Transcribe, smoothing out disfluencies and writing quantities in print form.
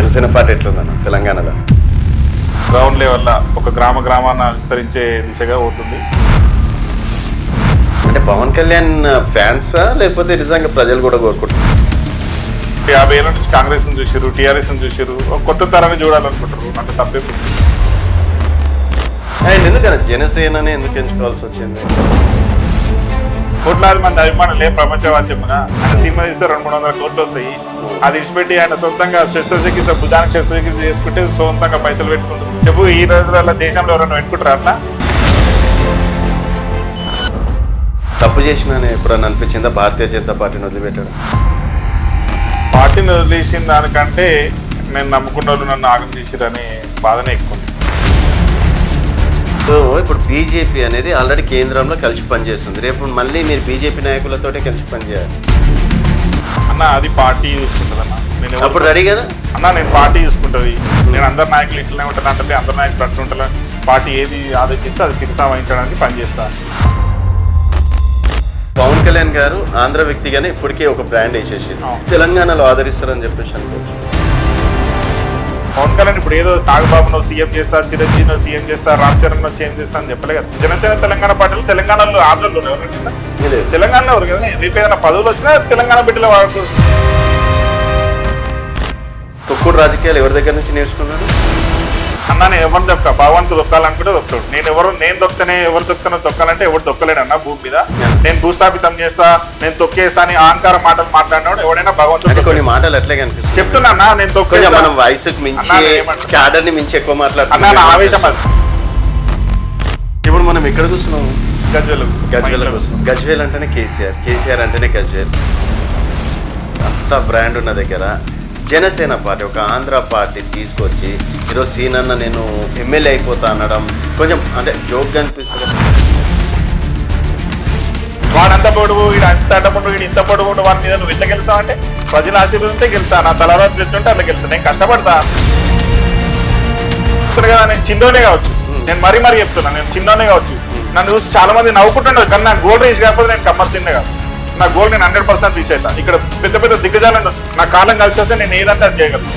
Janasena party ఎట్లుందన్న తెలంగాణలో? Ground లెవెల్లో ఒక గ్రామాన్ని విస్తరించే దిశగా పోతుంది. అంటే పవన్ కళ్యాణ్ ఫ్యాన్సా లేకపోతే నిజంగా ప్రజలు కూడా కోరుకుంటారు? 50 ఏళ్ళ నుంచి కాంగ్రెస్ని చూసారు, టీఆర్ఎస్ని చూసారు, ఒక కొత్త తరాన్ని చూడాలనుకుంటారు. అంటే తప్పే. అండ్ ఎందుకన్నా జనసేనని ఎందుకు ఎంచుకోవాల్సి వచ్చింది? కోట్లాది మంది అభిమానులే ప్రపంచవాద్యముగా ఆయన సినిమా తీస్తే 200-300 కోట్లు వస్తాయి. అది విడిచిపెట్టి ఆయన సొంతంగా శస్త్రచికిత్స భుజానికి శస్త్రచికిత్స చేసుకుంటే సొంతంగా పైసలు పెట్టుకుంటారు. చెప్పు, ఈ రోజులలో దేశంలో ఎవరైనా పెట్టుకుంటారు అట్లా? తప్పు చేసినా ఎప్పుడన్నా అనిపించిందా భారతీయ జనతా పార్టీని వదిలిపెట్టాడు? పార్టీని వదిలేసిన దానికంటే నేను నమ్ముకున్న వాళ్ళు నన్ను ఆగం చేసిరని బాధనే ఎక్కువ. సో ఇప్పుడు బీజేపీ అనేది ఆల్రెడీ కేంద్రంలో కలిసి పనిచేస్తుంది. రేపు మళ్ళీ మీరు బీజేపీ నాయకులతోటే కలిసి పనిచేయాలి అన్న. అది పార్టీ చూసుకుంటుంది అన్న. నేను అప్పుడు రెడీ కదా అన్న, నేను పార్టీ చూసుకుంటుంది. నేను అందరు నాయకులు ఇట్లనే ఉంటాను అంటే అందరు నాయకులు అట్లా ఉంటాను. పార్టీ ఏది ఆదేశిస్తే అది శిరసా వహించడానికి పనిచేస్తాను. పవన్ కళ్యాణ్ గారు ఆంధ్ర వ్యక్తిగానే ఇప్పటికే ఒక బ్రాండ్ వేసేసి తెలంగాణలో ఆదరిస్తారని చెప్పేసి అనుకోవచ్చు. పవన్ కళ్యాణ్ ఇప్పుడు ఏదో నాగబాబును సీఎం చేస్తారు, చిరంజీవిను సీఎం చేస్తారు, రామ్ చరణ్ సీఎం చేస్తారు అని చెప్పలే కదా. జనసేన తెలంగాణ పార్టీలు తెలంగాణలో ఆంధ్రలో ఎవరైనా తెలంగాణలో ఎవరు కదా. రేపు ఏదైనా పదవులు వచ్చినా తెలంగాణ బిడ్డలో వాడుకో. తొక్కుడు రాజకీయాలు ఎవరి దగ్గర నుంచి నేర్చుకున్నాడు అన్న? నేను ఎవరు దొక్క భగవంతుడు దొక్కాలనుకుంటే దొక్కుతాడు. నేను దొక్కనే ఎవరు దొక్కుతానో దొక్కాలంటే ఎవరు దొక్కలేడు అన్న భూమి మీద. నేను భూస్థాపితం చేస్తా, నేను తొక్కేస్తా అని అహంకారం మాటలు మాట్లాడినాడు ఎవడైనా భగవంతుడు. కొన్ని మాటలు ఎట్లాగే అనిపిస్తుంది. చెప్తున్నా, నేను తొక్కే మనం వయసుకు మించి క్యాడర్ ని మించి ఎక్కువ మాట్లాడుతున్నాం. అన్న ఆవేశం అది. ఇప్పుడు మనం ఎక్కడ కూర్చున్నాము? గజ్వేల్ కూర్చున్నాం. గజ్వేల్ అంటేనే కేసీఆర్ అంటేనే గజ్వేల్. అంత బ్రాండ్ ఉన్న దగ్గర జనసేన పార్టీ ఒక ఆంధ్ర పార్టీ తీసుకొచ్చి ఈరోజు సీనన్న నేను ఎమ్మెల్యే అయిపోతా అనడం కొంచెం అంటే జోక్గా అనిపిస్తుంది. వాడంత పొడువు, వీడు అంత అడ్డముండు, వీడు ఇంత పొడువు, వాడి మీద నువ్వు ఇట్లా గెలిచావంటే ప్రజల ఆశీర్వాదం ఉంటే గెలిచా. నా తలరాజు పెట్టుంటే అట్లా గెలిచా. నేను కష్టపడతా కదా. నేను చిన్నోనే కావచ్చు, నేను మరీ చెప్తున్నా, నేను చిన్నోనే కావచ్చు. నన్ను చూసి చాలా మంది నవ్వుకుంటుండే, కానీ నా గోల్ రీచ్ కాకపోతే నేను కమ్మర్సిండే కాదు. నా గోల్ నేను 100% రీచ్ అవుతా. ఇక్కడ పెద్ద పెద్ద దిగ్గజాలను నా కాలం కలిసి వస్తే నేను ఏదంటే అది చేయగలను.